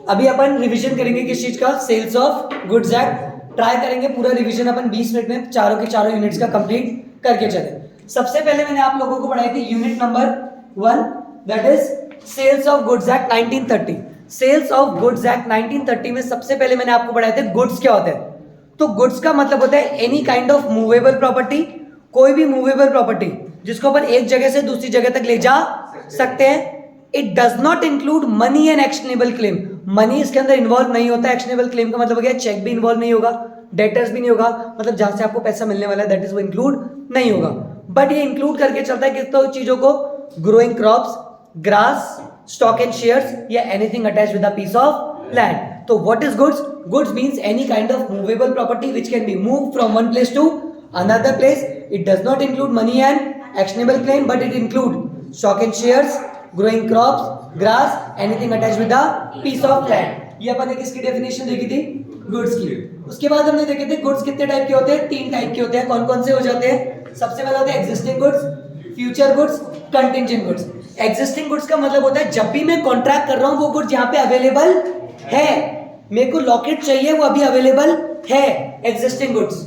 अभी अपन रिवीजन करेंगे किस चीज का, sales of goods act. Try करेंगे पूरा रिवीजन अपन 20 मिनट में चारों के चारों यूनिट्स का कंप्लीट करके चले। सबसे पहले मैंने आप लोगों को पढ़ाई थी unit number 1, that is sales of goods act 1930। Sales of goods act 1930 में सबसे पहले मैंने आपको पढ़ाए थे गुड्स क्या होते हैं। तो गुड्स का मतलब होता है any kind of movable property, कोई भी मूवेबल प्रॉपर्टी जिसको अपन एक जगह से दूसरी जगह तक ले जा सकते हैं। It does not include money and actionable claim. Money इसके अंदर इन्वॉल्व नहीं होता। एक्शनेबल क्लेम का मतलब हो गया चेक भी इन्वॉल्व नहीं होगा, डेटर्स भी नहीं होगा, मतलब जहां से आपको पैसा मिलने वाला है दैट इज वो इंक्लूड नहीं होगा। बट ये इंक्लूड करके चलता है किस तो चीजों को, growing crops, grass, stock and shares या anything attached with a piece of land. तो what is goods? Goods means any kind of movable property which can be moved from one place to another place. It does not include money and actionable claim, but it include stock and shares, growing crops, grass, anything attached with a piece of land. ये अपन ने किसकी definition देखी थी? Goods की। उसके बाद हमने देखे थे गुड्स कितने टाइप के होते हैं, 3 टाइप के होते हैं। कौन कौन से हो जाते हैं? सबसे पहले होते हैं existing goods, future goods, contingent goods. Existing goods का मतलब होता है जब भी मैं कॉन्ट्रैक्ट कर रहा हूं वो गुड्स यहाँ पे अवेलेबल है, मेरे को लॉकेट चाहिए वो अभी अवेलेबल है, एग्जिस्टिंग गुड्स।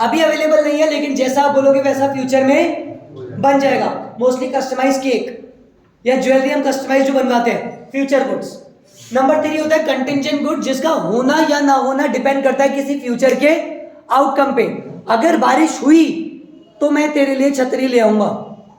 अभी अवेलेबल नहीं है लेकिन जैसा आप बोलोगे वैसा फ्यूचर में बन जाएगा। मोस्टली कस्टमाइज केक या ज्वेलरी हम कस्टमाइज जो बनवाते हैं, फ्यूचर गुड्स। नंबर 3 होता है कंटिंजेंट गुड, जिसका होना या ना होना डिपेंड करता है किसी फ्यूचर के आउटकम पे। अगर बारिश हुई तो मैं तेरे लिए छतरी ले आऊंगा,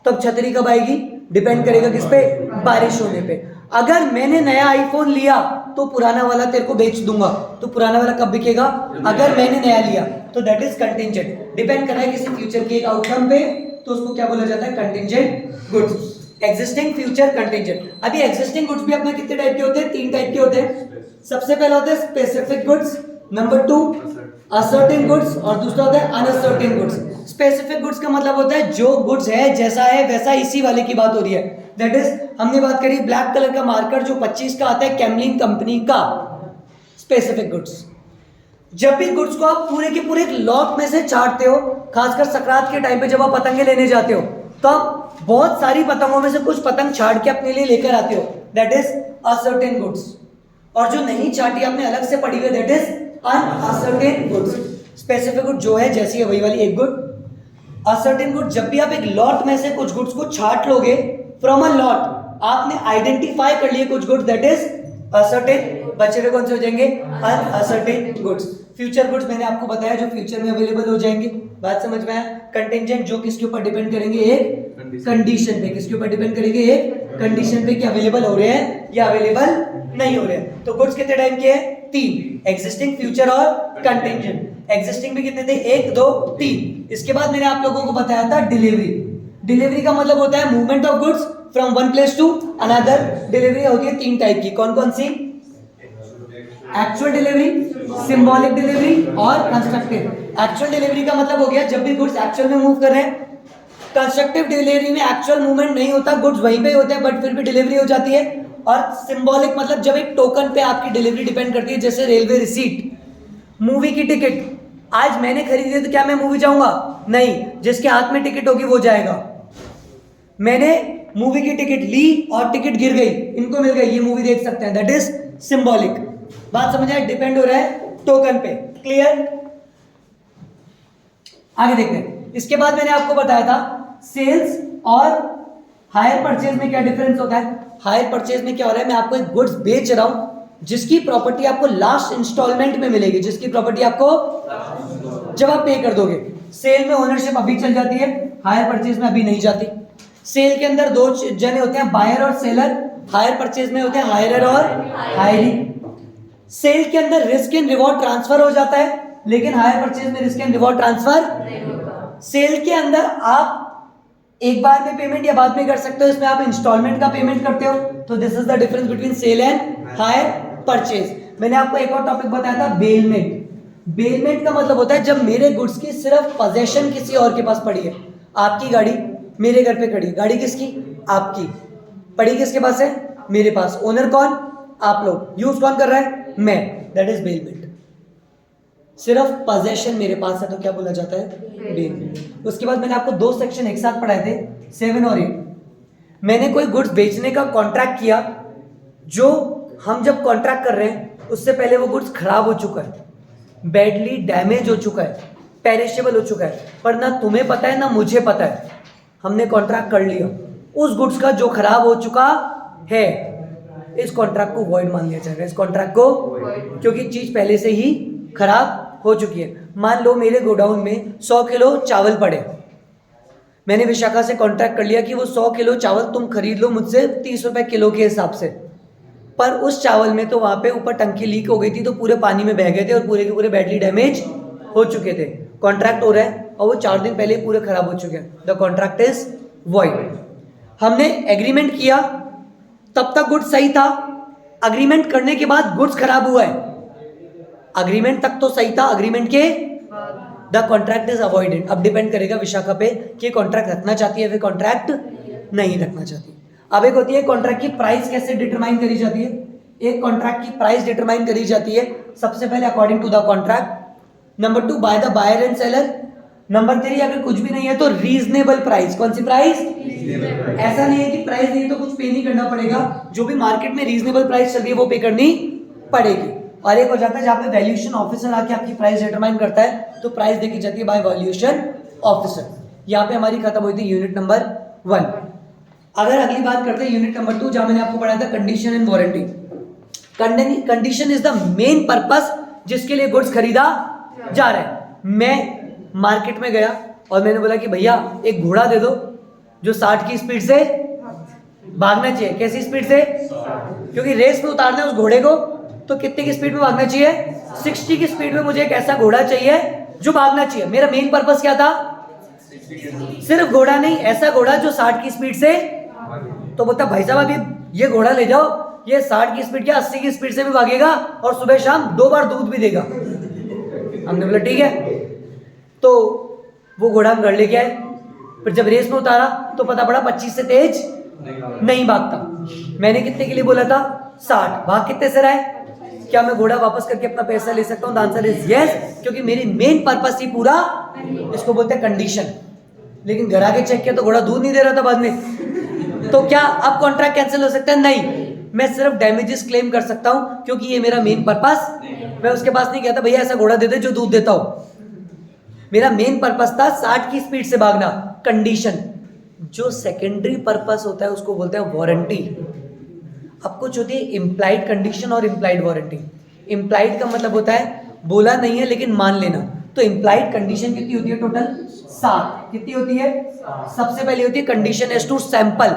तब छतरी कब आएगी डिपेंड करेगा किस पे, बारिश होने पे। अगर मैंने नया आईफोन लिया तो पुराना वाला तेरे को बेच दूंगा, तो पुराना वाला कब बिकेगा, अगर मैंने नया लिया। तो दैट इज कंटिंजेंट, डिपेंड कर रहा है किसी फ्यूचर के एक आउटकम पे, तो उसको क्या बोला जाता है, contingent goods. Existing, future, contingent. अभी एग्जिस्टिंग गुड्स भी अपने कितने टाइप के होते हैं? 3 टाइप के होते हैं। सबसे पहला होता है specific goods, number 2 ascertain goods और दूसरा होता है अनअसर्टेन गुड्स। स्पेसिफिक गुड्स का मतलब होता है जो गुड्स है जैसा है वैसा इसी वाले की बात हो रही है। दैट इज हमने बात करी ब्लैक कलर का मार्कर जो 25 का आता है कैमलिन कंपनी का, स्पेसिफिक गुड्स। जब भी गुड्स को आप पूरे के पूरे एक लॉट में से छांटते हो, खासकर संक्रांत के टाइम पे जब आप पतंगे लेने जाते हो तो आप बहुत सारी पतंगों में से कुछ पतंग छाट के अपने लिए लेकर आते हो, दैट इज असर्टेन गुड्स। और जो नहीं छाटी आपने अलग से पड़ी हुई, that is uncertain goods. Specific good जो है जैसी है वही वाली एक गुड। असर्टेन गुड जब भी आप एक लॉट में से कुछ गुड्स को छाट लोगे, फ्रॉम अ लॉट आपने आइडेंटिफाई कर लिए कुछ गुड्स, दैट इज असर्टेन। बचे हुए कौन से हो जाएंगे? Uncertain goods. फ्यूचर गुड्स मैंने आपको बताया जो फ्यूचर में अवेलेबल हो जाएंगे, बात समझ में आया। कंटिंजेंट जो किसके ऊपर डिपेंड करेंगे, एक कंडीशन पे। किसके ऊपर डिपेंड करेंगे? एक कंडीशन पे कि अवेलेबल हो रहे हैं या अवेलेबल नहीं हो रहे हैं। तो गुड्स कितने टाइप के हैं? 3, एग्जिस्टिंग, फ्यूचर और कंटिंजेंट। एग्जिस्टिंग भी कितने थे? 1 2 3। इसके बाद मैंने आप लोगों को बताया था डिलीवरी। डिलीवरी का मतलब होता है movement of goods from one place to another. Delivery होती है 3 टाइप की। कौन कौन सी? एक्चुअल डिलीवरी, सिंबॉलिक डिलीवरी और कंस्ट्रक्टिव। एक्चुअल डिलीवरी का मतलब हो गया जब भी गुड्स एक्चुअल में मूव कर रहे हैं। कंस्ट्रक्टिव डिलीवरी में एक्चुअल मूवमेंट नहीं होता, गुड्स वहीं पे होते हैं बट फिर भी डिलीवरी हो जाती है। और सिंबॉलिक मतलब जब एक टोकन पे आपकी डिलीवरी डिपेंड करती है, जैसे रेलवे रिसीट, मूवी की टिकट। आज मैंने खरीदी है तो क्या मैं मूवी जाऊंगा? नहीं, जिसके हाथ में टिकट होगी वो जाएगा। मैंने मूवी की टिकट ली और टिकट गिर गई, इनको मिल गई, ये मूवी देख सकते हैं, दैट इज सिंबॉलिक। बात समझ आए? डिपेंड हो रहा है टोकन पे। क्लियर? आगे देखते हैं। इसके बाद मैंने आपको बताया था सेल्स और हायर परचेज में क्या डिफरेंस होता है। हायर परचेज में क्या हो रहा है, मैं आपको एक गुड्स बेच रहा हूं जिसकी प्रॉपर्टी आपको लास्ट इंस्टॉलमेंट में मिलेगी, जिसकी प्रॉपर्टी आपको जब आप पे कर दोगे। सेल में ओनरशिप अभी चल जाती है, हायर परचेज में अभी नहीं जाती। सेल के अंदर 2 जने होते हैं, बायर और सेलर। हायर परचेज में होते हैं हायरर और हायरी। सेल के अंदर रिस्क एंड रिवॉर्ड ट्रांसफर हो जाता है, लेकिन हायर परचेज में risk and reward transfer. Sale के अंदर आप एक बार में पेमेंट या बाद में कर सकते हो, इसमें आप इंस्टॉलमेंट का पेमेंट करते हो। तो this is the difference between sale and hire purchase. मैंने आपको एक और टॉपिक बताया था, बेलमेंट। बेलमेंट का मतलब होता है जब मेरे गुड्स की सिर्फ पोजेशन किसी और के पास पड़ी है। आपकी गाड़ी मेरे घर पे खड़ी है, गाड़ी किसकी? आपकी। पड़ी किसके पास है? मेरे पास। ओनर कौन? आप लोग। यूज कौन कर रहा है? मैं। That is bailment. सिर्फ पोजेशन मेरे पास है तो क्या बोला जाता है? बेलमेंट। उसके बाद मैंने आपको 2 सेक्शन एक साथ पढ़ाए थे, 7 और 8। मैंने कोई गुड्स बेचने का कॉन्ट्रैक्ट किया जो हम जब कॉन्ट्रैक्ट कर रहे हैं उससे पहले वो गुड्स खराब हो चुका है, बैडली डैमेज हो चुका है, पेरिशेबल हो चुका है, पर ना तुम्हें पता है ना मुझे पता है। हमने कॉन्ट्रैक्ट कर लिया उस गुड्स का जो खराब हो चुका है, इस कॉन्ट्रैक्ट को वॉइड मान लिया जाएगा, इस कॉन्ट्रैक्ट को, क्योंकि चीज पहले से ही खराब हो चुकी है। मान लो मेरे गोडाउन में 100 किलो चावल पड़े, मैंने विशाखा से कॉन्ट्रैक्ट कर लिया कि वो 100 किलो चावल तुम खरीद लो मुझसे 30 रुपए किलो के हिसाब से, पर उस चावल में तो वहां पे ऊपर टंकी लीक हो गई थी, तो पूरे पानी में बह गए थे और पूरे के पूरे बैटरी डैमेज हो चुके थे। कॉन्ट्रैक्ट हो रहा है और वो 4 दिन पहले पूरे खराब हो चुके हैं, द कॉन्ट्रैक्ट इज वॉइड। हमने एग्रीमेंट किया, तब तक गुड्स सही था, अग्रीमेंट करने के बाद गुड्स खराब हुआ है। अग्रीमेंट तक तो सही था, अग्रीमेंट के द कॉन्ट्रैक्ट इज अवॉइडेड। अब डिपेंड करेगा विशाखा पे कि कॉन्ट्रैक्ट रखना चाहती है फिर कॉन्ट्रैक्ट नहीं रखना चाहती। अब एक होती है कॉन्ट्रैक्ट की प्राइस कैसे डिटरमाइन करी जाती है। एक कॉन्ट्रैक्ट की प्राइस डिटरमाइन करी जाती है सबसे पहले according to the contract, number 2 by the buyer and seller, number 3 अगर कुछ भी नहीं है तो रीजनेबल प्राइस। कौन सी प्राइस? ऐसा नहीं है कि प्राइस नहीं तो कुछ पे नहीं करना पड़ेगा, जो भी मार्केट में रीजनेबल प्राइस चल रही है वो पे करनी पड़ेगी। और एक हो जाता है जहां पे वैल्यूएशन ऑफिसर आके आपकी प्राइस डिटरमाइन करता है, तो प्राइस देखी जाती है बाय वैल्यूएशन ऑफिसर। यहाँ पे हमारी खत्म हुई थी यूनिट नंबर 1। अगर अगली बात करते हैं यूनिट नंबर 2, जहां मैंने आपको पढ़ाया था condition and warranty. Condition is the main purpose जिसके लिए गुड्स खरीदा जा रहा है। मैं मार्केट में गया और मैंने बोला कि भैया एक घोड़ा दे दो जो 60 की स्पीड से भागना चाहिए। कैसी स्पीड से? क्योंकि रेस में उतारना है उस घोड़े को, तो कितने की स्पीड में भागना चाहिए? 60 की स्पीड में मुझे एक ऐसा घोड़ा चाहिए जो भागना चाहिए। मेरा मेन पर्पस क्या था? सिर्फ घोड़ा नहीं, ऐसा घोड़ा जो 60 की स्पीड से, तो बोलता भाई साहब अभी ये घोड़ा ले जाओ, ये 60 की स्पीड क्या 80 की स्पीड से भी भागेगा और सुबह शाम 2 बार दूध भी देगा। हमने बोला ठीक है, तो वो घोड़ा हम घर लेके आए। फिर जब रेस में उतारा तो पता पड़ा 25 से तेज नहीं भागता। मैंने कितने के लिए बोला था? 60। भाग कितने से रहा है? क्या मैं घोड़ा वापस करके अपना पैसा ले सकता हूँ? द आंसर इज यस, क्योंकि मेरी मेन पर्पस ही पूरा, इसको बोलते हैं कंडीशन। लेकिन घर आके चेक किया तो घोड़ा दूध नहीं दे रहा था बाद में, तो क्या अब कॉन्ट्रैक्ट कैंसिल हो सकता है? नहीं, मैं सिर्फ डैमेजेस क्लेम कर सकता हूं क्योंकि ये मेरा मेन पर्पस। मैं उसके पास नहीं कहता भैया ऐसा घोड़ा दे दे जो दूध देता हो। मेरा मेन पर्पस था 60 की स्पीड से भागना। कंडीशन, जो सेकेंडरी पर्पस होता है उसको बोलते हैं वारंटी। अब कुछ होती है इम्प्लाइड कंडीशन और इम्प्लाइड वारंटी। इम्प्लाइड का मतलब होता है बोला नहीं है लेकिन मान लेना। तो इम्प्लाइड कंडीशन कितनी होती है? टोटल 7। कितनी होती है? सबसे पहले होती है कंडीशन एज टू सैंपल।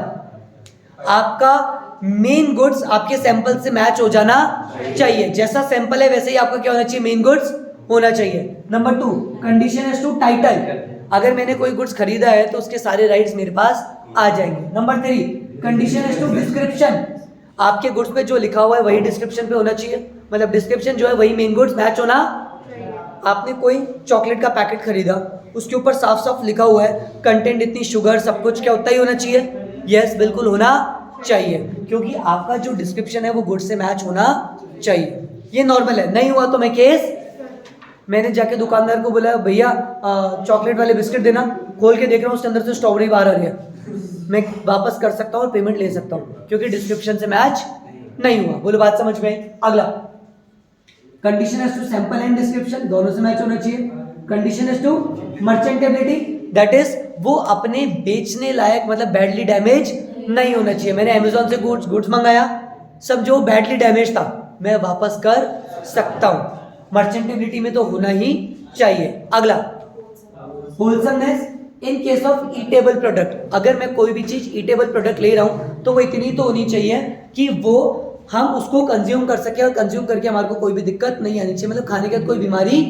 आपका मेन गुड्स आपके सैंपल से मैच हो जाना चाहिए। जैसा सैंपल है वैसे ही आपका क्या होना चाहिए? मेन गुड्स होना चाहिए। Number 2 condition as to title. अगर मैंने कोई गुड्स खरीदा है तो उसके सारे राइट्स मेरे पास आ जाएंगे। Number 3 condition as to description. आपके गुड्स पे जो लिखा हुआ है वही डिस्क्रिप्शन पे होना चाहिए, मतलब डिस्क्रिप्शन जो है वही मेन गुड्स मैच होना। आपने कोई चॉकलेट का पैकेट खरीदा, उसके ऊपर साफ साफ लिखा हुआ है कंटेंट इतनी शुगर सब कुछ, क्या उतना ही होना चाहिए? यस, बिल्कुल होना चाहिए, क्योंकि आपका जो डिस्क्रिप्शन है वो गुड से मैच होना चाहिए। ये नॉर्मल है। नहीं हुआ तो मैं केस, मैंने जाके दुकानदार को बोला भैया चॉकलेट वाले बिस्किट देना, खोल के देख रहा हूँ उसके अंदर से स्ट्रॉबेरी बाहर आ रही है, मैं वापस कर सकता हूँ और पेमेंट ले सकता हूँ क्योंकि डिस्क्रिप्शन से मैच नहीं हुआ। बोलो बात समझ में आई? अगला condition as to sample and description, दोनों से मैच होना चाहिए। Condition as to merchantability, that is वो अपने बेचने लायक, मतलब बैडली डैमेज नहीं होना चाहिए। मैंने अमेजोन से गुड्स मंगाया, सब जो बैडली डैमेज था मैं वापस कर सकता हूँ। मर्चेंटेबिलिटी में तो होना ही चाहिए। अगला wholesomeness in case of eatable product. अगर मैं कोई भी चीज ईटेबल प्रोडक्ट ले रहा हूं तो वो इतनी तो होनी चाहिए कि वो हम उसको कंज्यूम कर सके और कंज्यूम करके हमारे को कोई भी दिक्कत नहीं आनी चाहिए, मतलब खाने के बाद कोई बीमारी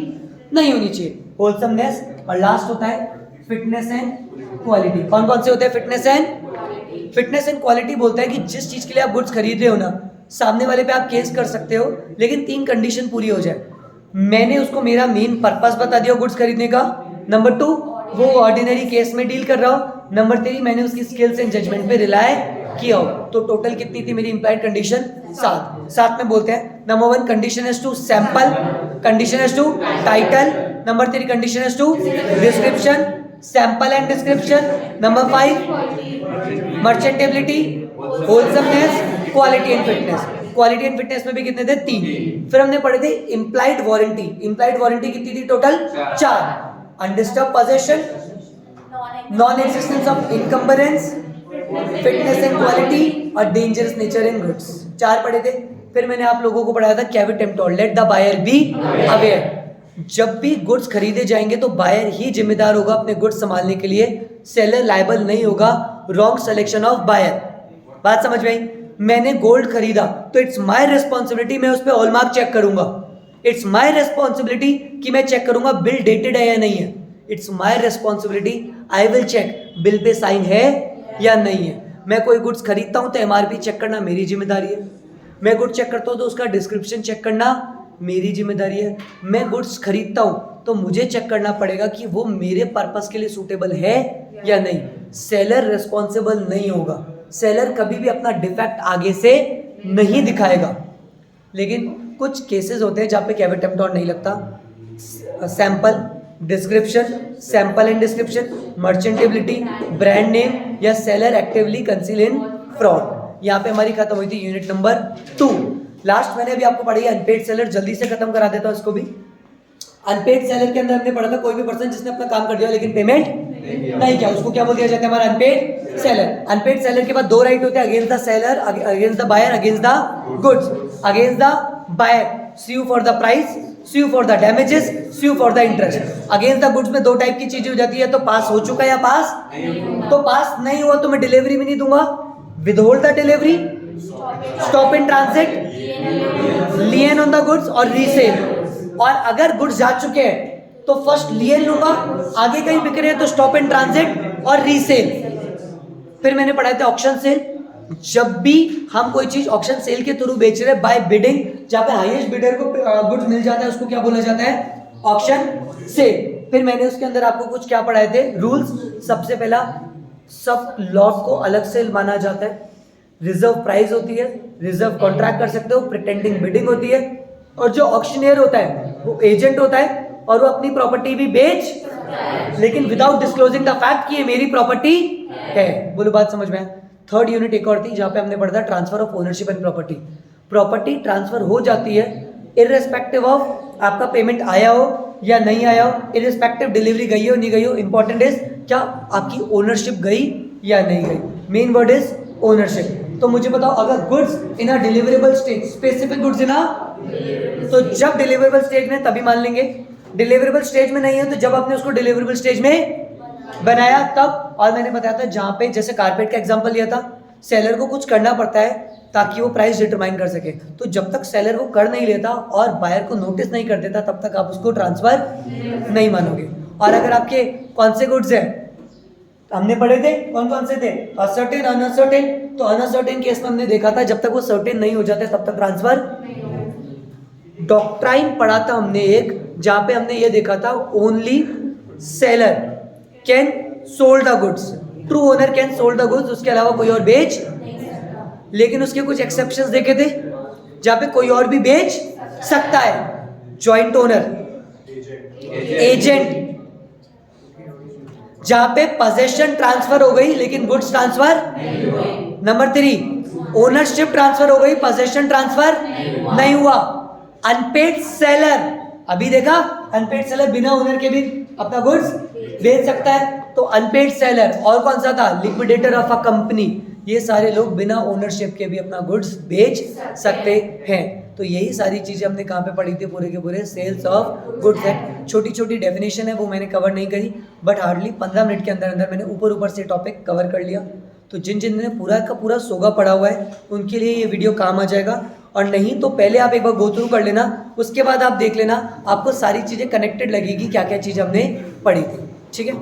नहीं होनी चाहिए। होलसमनेस। और लास्ट होता है फिटनेस एंड क्वालिटी। कौन कौन से होते हैं? फिटनेस एंड क्वालिटी बोलता है कि जिस चीज के लिए आप गुड्स खरीद रहे हो ना, सामने वाले पे आप केस कर सकते हो लेकिन 3 कंडीशन पूरी हो जाए। मैंने उसको मेरा मेन पर्पस बता दिया गुड्स खरीदने का। नंबर 2 वो ऑर्डिनरी केस में डील कर रहा हो। नंबर 3 मैंने उसकी स्किल्स एंड जजमेंट पे रिलाय किया हो। तो टोटल कितनी थी मेरी इंप्लाइड कंडीशन? 7 में बोलते हैं। Number 1 condition as to sample, condition as to title, number 3 condition as to description, sample and description, number 5 merchantability, wholesomeness, quality and fitness. Quality and fitness में भी कितने थे? 3। फिर हमने पढ़े थे इम्प्लाइड वारंटी। इम्प्लाइड वारंटी कितनी थी total? 4। Undisturb possession, non existence of incumbrance, fitness and quality और डेंजरस नेचर इन गुड्स। 4 पढ़े थे। फिर मैंने आप लोगों को पढ़ाया था caveat emptor, let the buyer be aware. जब भी गुड्स खरीदे जाएंगे तो बायर ही जिम्मेदार होगा अपने गुड्स संभालने के लिए, सेलर लायबल नहीं होगा। Wrong selection of buyer. बात समझ में आई? मैंने गोल्ड खरीदा तो इट्स माय रिस्पॉन्सिबिलिटी, मैं उस पर हॉलमार्क चेक करूंगा। इट्स माय रिस्पॉन्सिबिलिटी कि मैं चेक करूंगा बिल डेटेड है या नहीं है। It's my responsibility, I will check bill पे साइन है या नहीं है। मैं कोई गुड्स खरीदता हूं तो एमआरपी चेक करना मेरी जिम्मेदारी है। मैं गुड्स चेक करता हूं तो उसका डिस्क्रिप्शन चेक करना मेरी जिम्मेदारी है। मैं गुड्स खरीदता हूं तो मुझे चेक करना पड़ेगा कि वो मेरे पर्पस के लिए सूटेबल है या नहीं। सेलर रिस्पॉन्सिबल नहीं होगा। सेलर कभी भी अपना डिफेक्ट आगे से नहीं दिखाएगा। लेकिन कुछ केसेस होते हैं जहाँ पे कैविट टेम्पटोर नहीं लगता। Sample, description, sample and description, merchantability, brand name या seller actively conceal in fraud. यहाँ पे हमारी खत्म हुई थी यूनिट नंबर 2। लास्ट मैंने अभी आपको पढ़ी अनपेड सेलर, जल्दी से खत्म करा देता हूँ इसको भी। अनपेड सेलर के अंदर हमने पढ़ा था कोई भी पर्सन जिसने अपना काम कर दिया लेकिन पेमेंट नहीं किया, उसको क्या बोल दिया जाता है? हमारा अनपेड सेलर। अनपेड सेलर के बाद 2 राइट होते हैं, against the seller, against the buyer, against the goods. Against the buyer, sue for the price, sue for the damages, sue for the interest. Against the goods में 2 type की चीजें हो जाती है, तो पास हो चुका है या पास तो पास नहीं हुआ तो मैं डिलीवरी भी नहीं दूंगा, withhold the delivery, stop in transit, lien on the goods और रीसेल। और अगर गुड्स जा चुके हैं तो फर्स्ट लियन लूंगा, आगे कहीं बिक रहे हैं तो स्टॉप इन ट्रांसिट और रीसेल। फिर मैंने पढ़ाया था ऑक्शन सेल। जब भी हम कोई चीज ऑक्शन सेल के थ्रू बेच रहे हैं बाय बिडिंग, जहां पे हाईएस्ट बिडर को गुड्स मिल जाता है उसको क्या बोला जाता है? Auction sale. फिर मैंने उसके अंदर आपको कुछ क्या पढ़ाए थे? रूल्स। सबसे पहला, सब लॉट को अलग से माना जाता है। रिजर्व प्राइस होती है, रिजर्व कॉन्ट्रैक्ट कर सकते हो, प्रिटेंडिंग बिडिंग होती है, और जो ऑक्शनियर होता है वो एजेंट होता है और वो अपनी प्रॉपर्टी भी बेच लेकिन विदाउट डिस्क्लोजिंग द फैक्ट कि ये मेरी प्रॉपर्टी है। बोलो बात समझ में? 3rd यूनिट एक और थी जहां पे हमने पढ़ा था transfer of ownership and property. Property transfer हो जाती है इररिस्पेक्टिव ऑफ आपका पेमेंट आया हो या नहीं आया हो, इररिस्पेक्टिव डिलीवरी गई हो नहीं गई हो। इंपॉर्टेंट इज क्या आपकी ओनरशिप गई या नहीं गई। Main word is ownership. तो मुझे बताओ, अगर goods in a deliverable stage, specific goods in a, तो जब डिलीवरेबल स्टेज में तभी मान लेंगे, डिलीवरेबल स्टेज में नहीं है तो जब आपने उसको डिलीवरेबल स्टेज में बनाया तब। और मैंने बताया था जहां पे जैसे कारपेट का एग्जांपल लिया था, सेलर को कुछ करना पड़ता है ताकि वो प्राइस डिटरमाइन कर सके। तो जब तक सेलर वो कर नहीं लेता और बायर को नोटिस नहीं कर देता तब तक आप उसको ट्रांसफर नहीं मानोगे। और अगर आपके कौन से गुड्स हैं हमने पढ़े थे, कौन कौन से थे? Ascertain, uncertain. तो अनअसर्टेन केस में हमने देखा था जब तक वो सर्टेन नहीं हो जाते तब तक ट्रांसफर। डॉक्ट्राइन पढ़ा था हमने एक, जहां पे हमने ये देखा था only seller can sold the goods, true owner can sold the goods, उसके अलावा कोई और बेच। लेकिन उसके कुछ एक्सेप्शंस देखे थे जहां पे कोई और भी बेच सकता है। जॉइंट ओनर, एजेंट, जहां पे पोजेशन ट्रांसफर हो गई लेकिन goods transfer. Number 3, ownership transfer हो गई, पोजेशन ट्रांसफर नहीं हुआ। अनपेड सेलर, अभी देखा अनपेड सेलर बिना ओनर के भी अपना गुड्स बेच सकता है। तो अनपेड सेलर, और कौन सा था? Liquidator of a company. ये सारे लोग बिना ओनरशिप के भी अपना गुड्स बेच सकते हैं। तो यही सारी चीजें हमने कहाँ पे पढ़ी थी? पूरे के पूरे सेल्स ऑफ गुड्स एक्ट। छोटी छोटी डेफिनेशन है वो मैंने कवर नहीं करी, बट हार्डली 15 मिनट के अंदर अंदर मैंने ऊपर से टॉपिक कवर कर लिया। तो जिन जिन ने पूरा का पूरा सोगा पढ़ा हुआ है उनके लिए ये वीडियो काम आ जाएगा, और नहीं तो पहले आप एक बार गो थ्रू कर लेना, उसके बाद आप देख लेना, आपको सारी चीज़ें कनेक्टेड लगेगी क्या क्या चीज़ हमने पढ़ी थी। ठीक है।